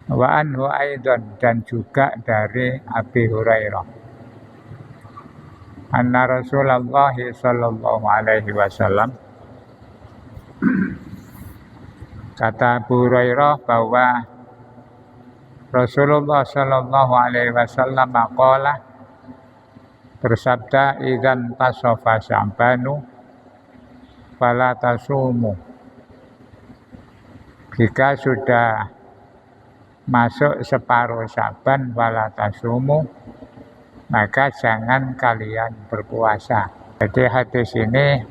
Wa anhu aidan, dan juga dari Abi Hurairah. Anna Rasulullah sallallahu alaihi wasallam, kata Abu Hurairah bahwa Rasulullah sallallahu alaihi wasallam maqala, bersabda, idzan tasofa sya'banu fala tasumu. Jika sudah masuk separuh Syaban fala tasumu, maka jangan kalian berpuasa. Jadi hadis ini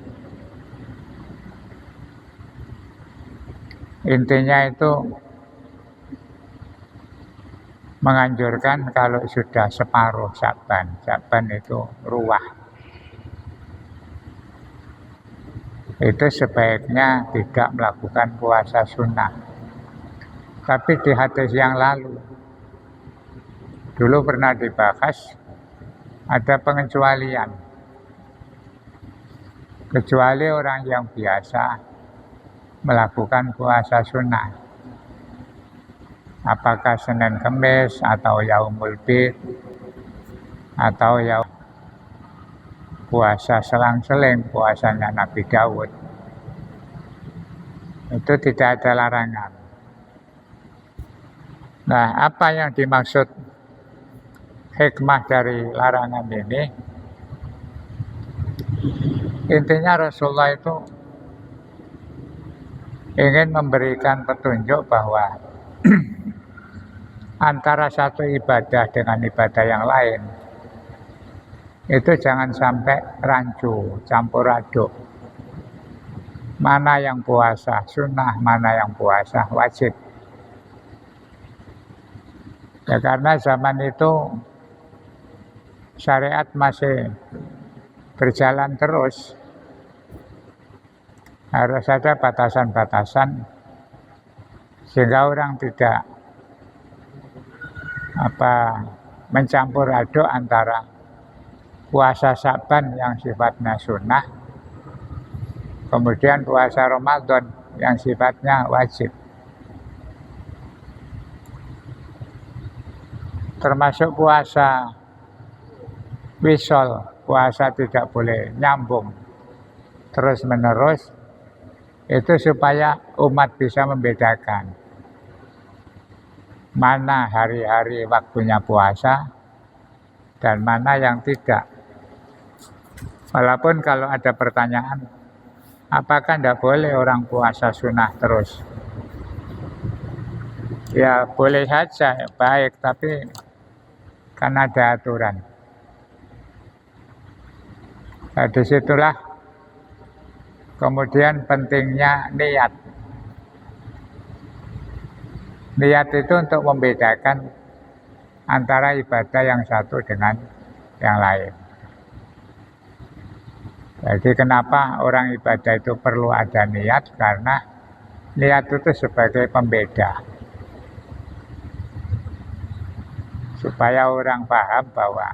intinya itu menganjurkan kalau sudah separuh Syaban. Syaban itu ruwah. Itu sebaiknya tidak melakukan puasa sunnah. Tapi di hadis yang lalu, dulu pernah dibahas, ada pengecualian. Kecuali orang yang biasa melakukan puasa sunnah. Apakah Senin Kemis atau Yaumul Bid atau puasa selang-seling, puasanya Nabi Daud. Itu tidak ada larangan. Nah, apa yang dimaksud hikmah dari larangan ini? Intinya Rasulullah itu ingin memberikan petunjuk bahwa antara satu ibadah dengan ibadah yang lain itu jangan sampai rancu, campur aduk. Mana yang puasa sunnah, mana yang puasa wajib. Ya, karena zaman itu syariat masih berjalan terus. Harus ada batasan-batasan sehingga orang tidak mencampur aduk antara puasa Syaban yang sifatnya sunnah, kemudian puasa Ramadan yang sifatnya wajib. Termasuk puasa wisol, puasa tidak boleh nyambung terus-menerus, itu supaya umat bisa membedakan mana hari-hari waktunya puasa dan mana yang tidak. Walaupun kalau ada pertanyaan, apakah tidak boleh orang puasa sunnah terus? Ya boleh saja, baik, tapi kan ada aturan. Nah, disitulah kemudian pentingnya niat. Niat itu untuk membedakan antara ibadah yang satu dengan yang lain. Jadi kenapa orang ibadah itu perlu ada niat? Karena niat itu sebagai pembeda. Supaya orang paham bahwa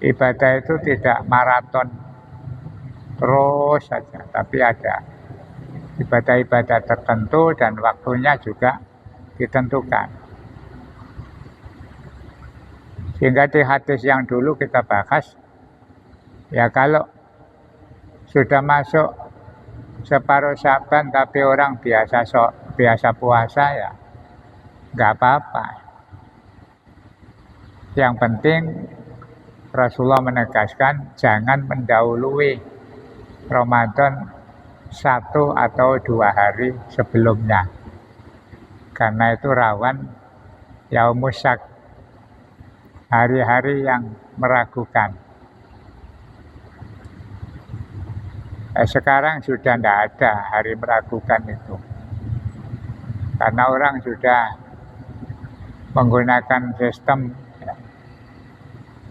ibadah itu tidak maraton terus saja, tapi ada ibadah-ibadah tertentu dan waktunya juga ditentukan. Sehingga di hadis yang dulu kita bahas, ya kalau sudah masuk separuh Syaban tapi orang biasa puasa, ya nggak apa-apa. Yang penting Rasulullah menegaskan jangan mendahului Ramadan 1 atau 2 hari sebelumnya, karena itu rawan yaumus syak, hari-hari yang meragukan. Sekarang sudah tidak ada hari meragukan itu, karena orang sudah menggunakan sistem.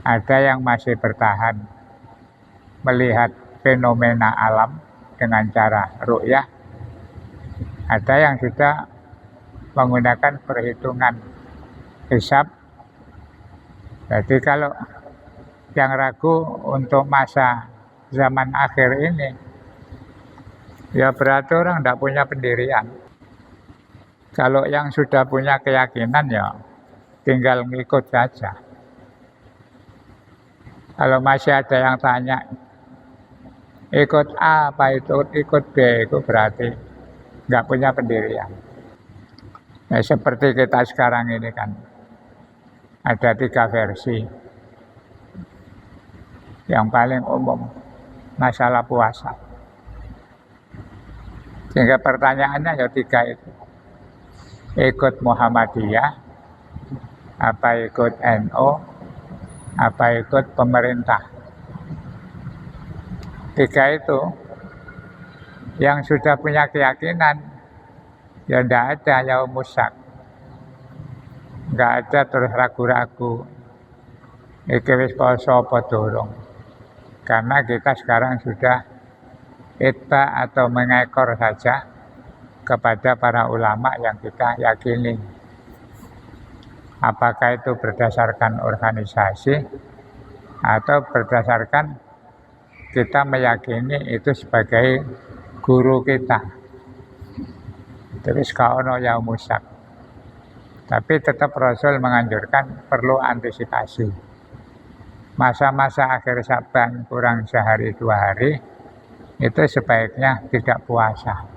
Ada yang masih bertahan melihat fenomena alam dengan cara ru'yah, ada yang sudah menggunakan perhitungan hisab. Jadi kalau yang ragu untuk masa zaman akhir ini, ya berarti orang tidak punya pendirian. Kalau yang sudah punya keyakinan ya tinggal ngikut saja. Kalau masih ada yang tanya, ikut A apa itu ikut B, itu berarti nggak punya pendirian. Nah, seperti kita sekarang ini kan ada 3 versi. Yang paling umum masalah puasa. Sehingga pertanyaannya ya 3 itu. Ikut Muhammadiyah, apa ikut NU, apa ikut pemerintah. 3 itu yang sudah punya keyakinan ya tidak ada yaum musak, nggak ada terus ragu-ragu iki wis poso apa durung, karena kita sekarang sudah itba atau mengekor saja kepada para ulama yang kita yakini. Apakah itu berdasarkan organisasi atau berdasarkan kita meyakini itu sebagai guru kita. Terus kaono yaum musak. Tapi tetap Rasul menganjurkan perlu antisipasi. Masa-masa akhir Syaban kurang sehari 2 hari itu sebaiknya tidak puasa.